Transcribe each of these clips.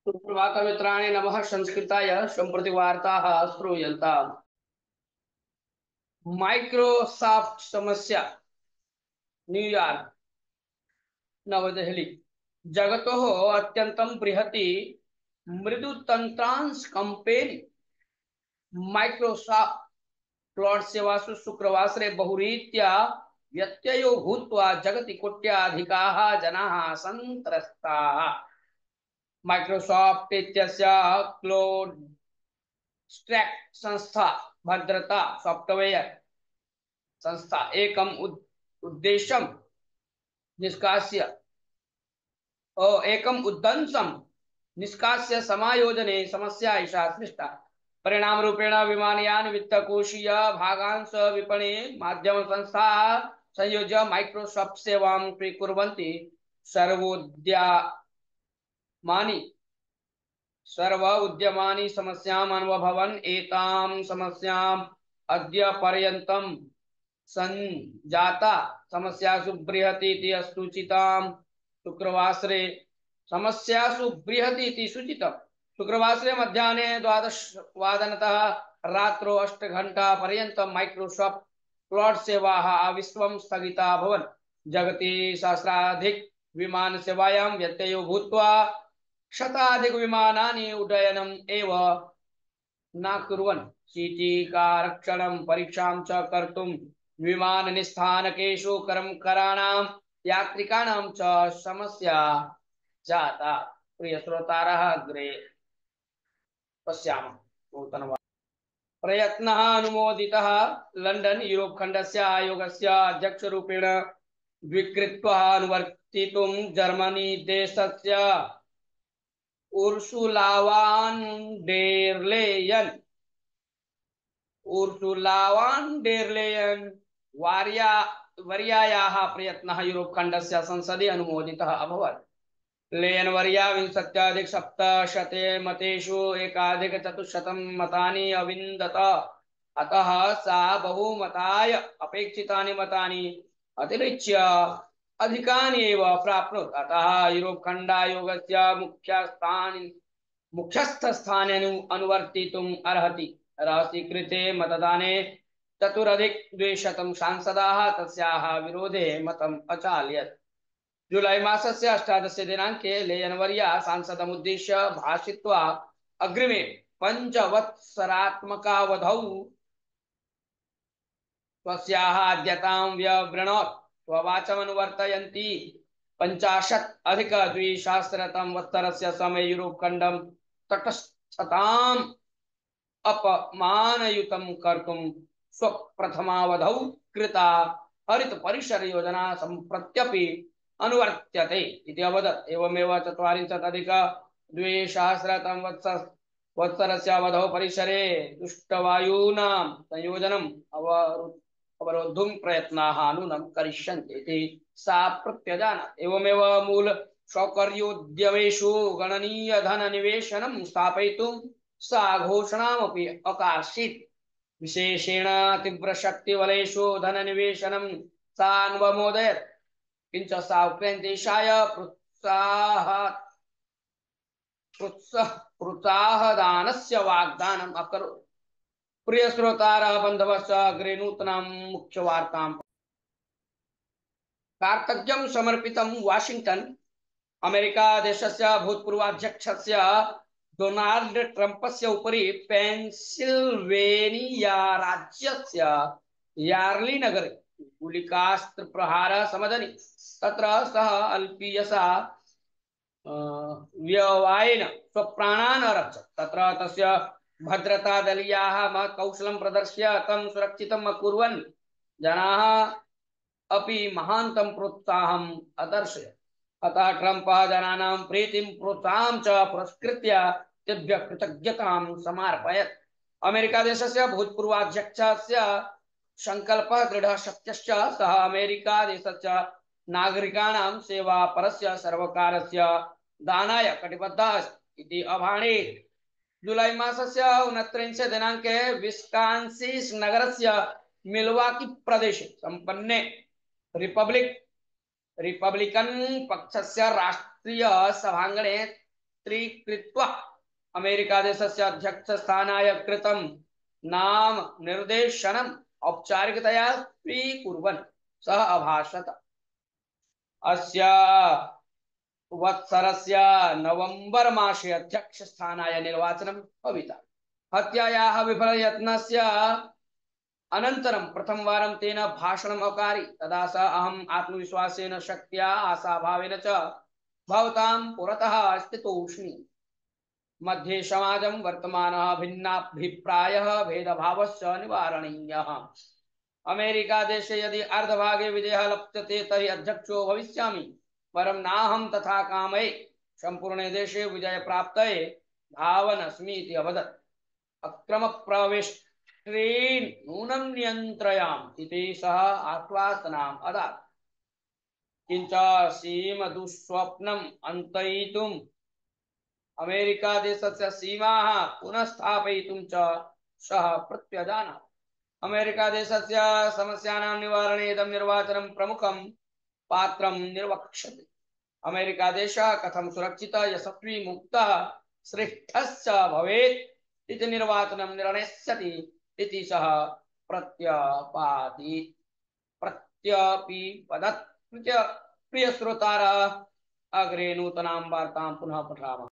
सुप्रभात मित्राणि नमः संस्कृताय सम्प्रति वार्ताः श्रूयन्ताम्। माइक्रोसॉफ्ट समस्या न्यूयॉर्क नवदेहली जगतोः अत्यन्तं बृहती मृदुतन्त्रांश कंपेनी माइक्रोसॉफ्ट क्लाउड सेवासु शुक्रवासरे बहुरीत्या व्यत्ययो भूत्वा जगति कोट्याधिकाः जनाः सन्त्रस्ताः। माइक्रोसॉफ्ट इत्यस्य क्लाउड स्टैक संस्था भद्रता सॉफ्टवेयर संस्था उद्देश्यं निष्कास्य एकम् उद्दंसं निष्कास्य समायोजने समस्या ऐषा सृष्टा। परिणाम रूपेण विमानयान वित्तकोशीय भागांश विपणे माध्यम संस्था संयोज्य माइक्रोसॉफ्ट सेवां स्वीकुर्वन्ति सर्व उद्यमानि समस्याम् अनुभवन् एतां समस्याम् अद्य पर्यन्तं संजाता समस्यासु बृहती इति सूचिताम्। शुक्रवासरे समस्यासु बृहती इति सूचितम्। शुक्रवासरे मध्याह्ने 12:00 रात्रौ 8 घंटा पर्यन्तं माइक्रोसॉफ्ट क्लाउड सेवाः विश्वं स्थगिता अभवन्। जगति सहस्राधिक विमान सेवायां व्यत्ययो भूत्वा शताधिक विमानानि उड्डयनम् एव न कुर्वन्। चीटिकारक्षणं परीक्षां च कर्तुं विमाननिस्थानकेषु कर्मकराणां यात्रिकाणां च समस्या जाता। प्रिय श्रोतारः अग्रे पश्यामः। नूतनवार्ता प्रयत्नः अनुमोदितः। लंडन यूरोप खण्डस्य आयोगस्य अध्यक्षरूपेण द्विकृत्वः अनुवर्तितुं जर्मनी देशस्य उर्सुला वान् डेर् लेयन् वर्यायाः प्रयत्नः यूरोप खण्डस्य संसदि अनुमोदितः अभवत्। लेयन् वर्या विंशत्यधिक-700 मतेषु एकाधिक-400 मतानि अविन्दत। अतः सा बहुमताय अपेक्षितानि मतानि अतिरिच्य अधिकानि एव प्राप्नोत्। अतः यूरोप खण्डायोगस्य मुख्यस्थस्थाने अनुवर्तितुम् अर्हति। रहस्यीकृते मतदाने 4+200 सांसदाः तस्याः विरोधे मतम् अचालयत्। जुलाई मासस्य 18 दिनाङ्के लेयनवर्या सांसदमुद्दिश्य भाषित्वा अग्रिमे 5 वत्सरात्मकावधौ स्वस्याः आद्यतां व्यवृणोत्। स्ववाचमनुवर्तयन्ती 50-200 समये यूरोप खण्डं तटस्थताम् अपमानयुतं कर्तुं स्वप्रथमावधौ कृता हरित परिसर योजना सम्प्रत्यपि अनुवर्त्यते इति अवदत्। एवमेव 40-200 वत्सरस्य अवधौ परिसरे दुष्टवायूनां संयोजनम् अवरोद्धुं प्रयत्नाः नूनं करिष्यन्ते इति सा प्रत्यजानात्। एवमेव मूल सौकर्योद्यमेषु गणनीय धन निवेशनं स्थापयितुं सा घोषणामपि अकार्षीत्। विशेषेण तीव्रशक्तिबलेषु धन निवेशनं सा अन्वमोदयत्। किंच सा उक्रेन देशाय प्रोत्साहदानस्य वाग्दानम् अकरोत्। प्रिय श्रोतारः बन्धवश्च अग्रे नूतनां मुख्यवार्तां। कार्तज्ञं समर्पितं वाशिंग्टन अमेरिका देशस्य भूतपूर्वाध्यक्षस्य डोनाल्ड ट्रम्पस्य उपरि पेन्सिल्वेनिया राज्यस्य यार्ली नगरे गुलिकास्त्रप्रहारः समदनि। तत्र सः अल्पीयसा व्यवायेन स्वप्राणान् अरक्षत्। तत्र तस्य भद्रतादलीयाः महत्कौशलं प्रदर्श्य तं सुरक्षितम् अकुर्वन्। जनाः अपि महान्तं प्रोत्साहम् अदर्शयत्। अतः ट्रम्पः जनानां प्रीतिं प्रोत्साहं च पुरस्कृत्य तेभ्यः कृतज्ञतां समर्पयत्। अमेरिका देशस्य भूतपूर्वाध्यक्षस्य संकल्पः दृढशक्त्यश्च। सः अमेरिका देशस्य नागरिकाणां सेवापरस्य सर्वकारस्य दानाय कटिबद्धः अस्ति इति अभाणीत्। जुलाई मासस्य 29 दिनाङ्के विस्कान्सिन् नगरस्य मिल्वाकी प्रदेशे सम्पन्ने रिपब्लिकन पक्षस्य राष्ट्रीय सभांगणे स्वीकृत्य अमेरिकादेशस्य अध्यक्षस्थानाय कृतं नाम निर्देशनम् औपचारिकतया स्वीकुर्वन् सः अभाषत। अस्य वत्सरस्य नवंबर मासे अध्यक्षस्थानाय निर्वाचनं भविता। हत्यायाः विफलयत्नस्य अनन्तरं प्रथमवारं तेन भाषणम् अकारि। तदा स अहम् आत्मविश्वासेन शक्त्या आशाभावेन च भवतां पुरतः स्थितोऽस्मि। मध्ये समाजं वर्तमानः भिन्नाभिप्रायः भेदभावश्च निवारणीयः। अमेरिका देशे यदि अर्धभागे विजयः लप्स्यते तर्हि अध्यक्षो भविष्यामि, परं नाहं तथा कामये। सम्पूर्णे देशे विजयप्राप्तये धावनस्मि इति अवदत्। अक्रमप्रविष्टीन् नूनं नियन्त्रयामि इति सः आश्वासनम् अदत्त। किञ्च सीमदुःस्वप्नम् अन्तयितुम् अमेरिकादेशस्य सीमाः पुनः स्थापयितुं च सः प्रत्यजानात्। अमेरिकादेशस्य समस्यानां निवारणे इदं निर्वाचनं प्रमुखं पात्रं निर्वक्ष्यते। अमेरिकादेशः कथं सुरक्षितः, यशस्वी, मुक्तः, श्रेष्ठश्च भवेत् इति निर्वाचनं निर्णयस्यति इति सः प्रत्यपिवदत्। प्रिय श्रोतारः, अग्रे नूतनां वार्तां पुनः पठामः।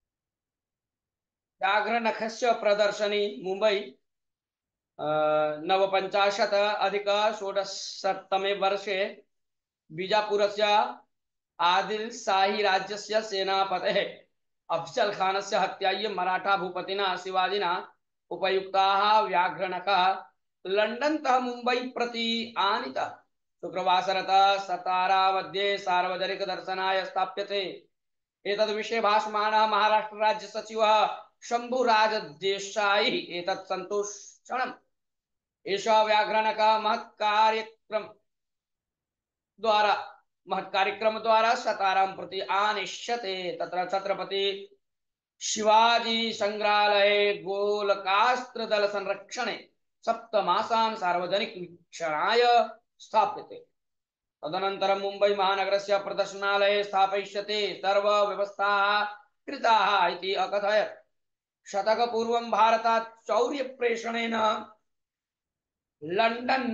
व्याघ्रनखस्य प्रदर्शनी मुम्बै 1950 वर्षे बीजापुरस्य आदिल शाही राज्यस्य सेनापतेः अफजल खानस्य हत्यायै मराठा भूपतिना शिवाजिना उपयुक्ताः व्याघ्रनखः लण्डनतः मुम्बै प्रति आनीतः। शुक्रवासरतः सतारा मध्ये सार्वजनिकदर्शनाय स्थाप्यते। एतद्विषये भाषमाणः महाराष्ट्र राज्य सचिवः शंभुराज देसाई एतत् सन्तोषणम्। एषः व्याघ्रनखः महत्कार्यक्रम द्वारा सतारां प्रति आनेष्यते। तत्र छत्रपति शिवाजी संग्रहालये गोलकास्त्र दल संरक्षणे 7 मासान् सार्वजनिक वीक्षणाय स्थाप्यते। तदनन्तरं मुम्बै महानगरस्य प्रदर्शनालये स्थापयिष्यते। सर्वव्यवस्थाः कृताः इति अकथयत्। शतकपूर्वं भारतात् चौर्यप्रेषणेन लण्डन्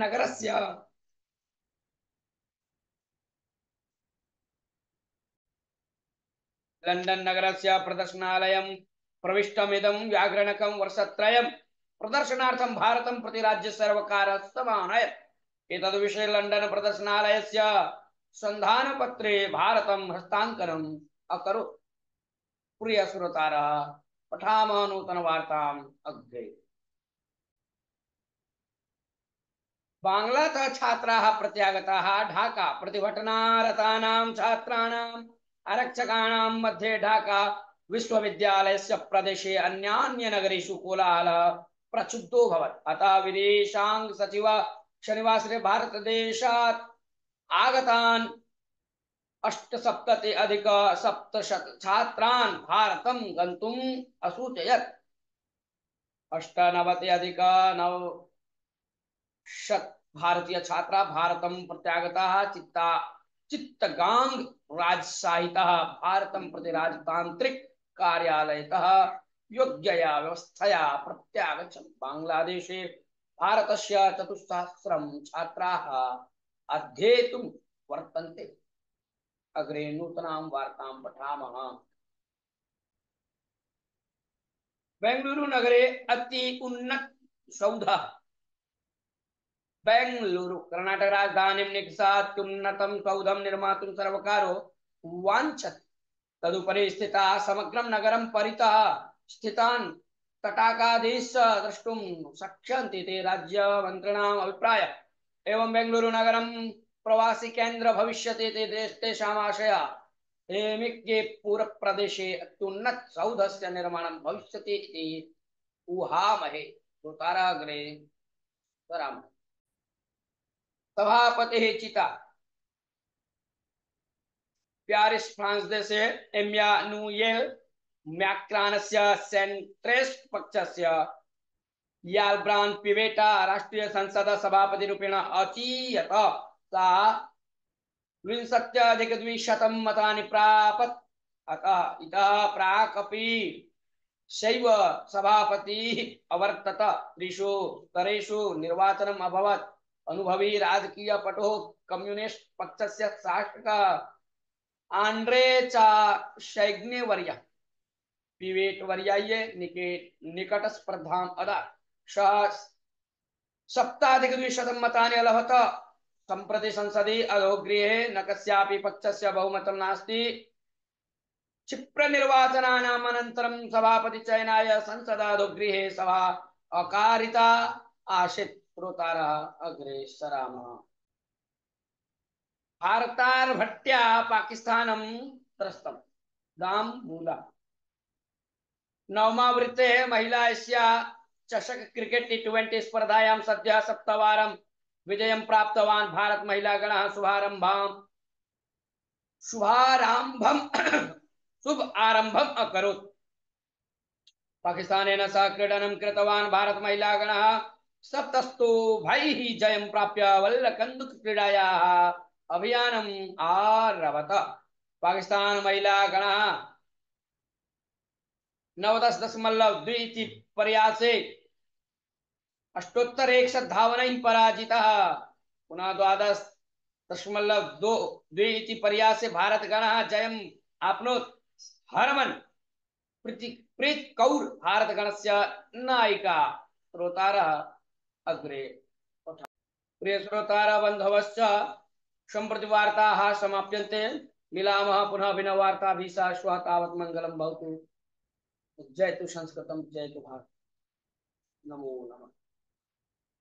नगरस्य प्रदर्शनालयं प्रविष्टमिदं व्याघ्रनखं वर्षत्रयं प्रदर्शनार्थं भारतं प्रति राज्यसर्वकारः समानयत्। एतद्विषये लण्डन् प्रदर्शनालयस्य सन्धानपत्रे भारतं हस्तान्तरम् अकरोत्। प्रिय श्रोतारः, पठामः नूतनवार्ताम् अग्रे। बांग्लातः छात्राः प्रत्यागताः। ढाका प्रतिभटनारतानां छात्राणाम् आरक्षकाणां मध्ये ढाका विश्वविद्यालयस्य प्रदेशे अन्यान्यनगरेषु कोलाहलः प्रक्षुब्धोऽभवत्। अतः विदेशांग सचिवः शनिवासरे भारतदेशात् आगतान् 78,700 छात्रान् भारतं गन्तुम् असूचयत्। 98,900 भारतीय छात्रा भारतं प्रत्यागताः। चित्तगांग राजशाहीतः भारतं प्रति राजतांत्रिक कार्यालयतः योग्यया व्यवस्थया प्रत्यागच्छन्। बांग्लादेशे भारतस्य 4,000 छात्राः अध्येतुं वर्तन्ते। अग्रे नूतनां वार्तां पठामः। बेंगलुरु नगरे अति उन्नत सौधः। बेंगलुरु कर्णाटक राजधानीं निकषात्युन्नतं सौधं निर्मातुं सर्वकारो वाञ्छति। तदुपरि स्थिताः समग्रं नगरं परितः स्थितान् तटाकादीश्च द्रष्टुं शक्ष्यन्ति इति राज्यमन्त्रिणाम् अभिप्रायः। एवं बेंगलुरु नगरं प्रवासी केन्द्र भविष्यति इति तेषाम् आशयः। हेमिगेपुरप्रदेशे अत्युन्नत सौधस्य निर्माणं भविष्यति इति ऊहामहे। श्रोताराग्रे सरामः। सभापतिः चिता। प्यारिस फ्रांस देशे एम्यानुएल मैक्रानस्य सेंट्रिस्ट पक्षस्य याल्ब्रान पिवेटा राष्ट्रीय संसद सभापतिरूपेण अचीयत। सा 62,200 मतानि प्रापत्। अतः इतः प्राक् शैव सभापति अवर्तत, त्रिषु स्तरेषु निर्वाचनम् अभवत्। अनुभवी राजकीय पटो कम्युनिस्ट पक्षस्य शासकः आंड्रे चा शैग्नेवर्य विवेक वर्याय निकट स्पर्धाम् अदात्। सः सप्ताधिक द्विशतं मतानि अलभत। सम्प्रति संसदि अधोगृहे न कस्यापि पक्षस्य बहुमतं नास्ति। क्षिप्र निर्वाचनानाम् अनन्तरं सभापति चयनाय संसदाधोगृहे सभा अकारिता आसीत्। श्रोतारः अग्रे सरामः। भारतार्भट्या पाकिस्तानं त्रस्तम् दाम मूला। नवमावृत्ते महिला एशिया चषक क्रिकेट T20 स्पर्धायां सद्यः सप्तवारं विजयं प्राप्तवान् भारत महिला गणः शुभ आरंभम अकरोत्। पाकिस्तानेन सह क्रीडनं कृतवान् भारत महिला गणः सप्तस्तोभैः जयं प्राप्य वल्लकन्दुक क्रीडायाः अभियानम् आरभत। पाकिस्तान महिला गणः 19.2 इति प्रयासे अष्टोत्तर-100 धावनैः पराजितः। पुनः 12.2 इति प्रयासे भारत गणः जयम् आप्नोत्। हरमन प्रीत कौर भारत गणस्य नायिका। श्रोतारः अग्रे। प्रिय श्रोतारः बन्धवश्च सम्प्रति वार्ताः समाप्यन्ते। मिलामः पुनः विनवार्ताभिः सह श्वः। तावत् मङ्गलं भवतु। जयतु संस्कृतं, जयतु भारत। नमो नमः।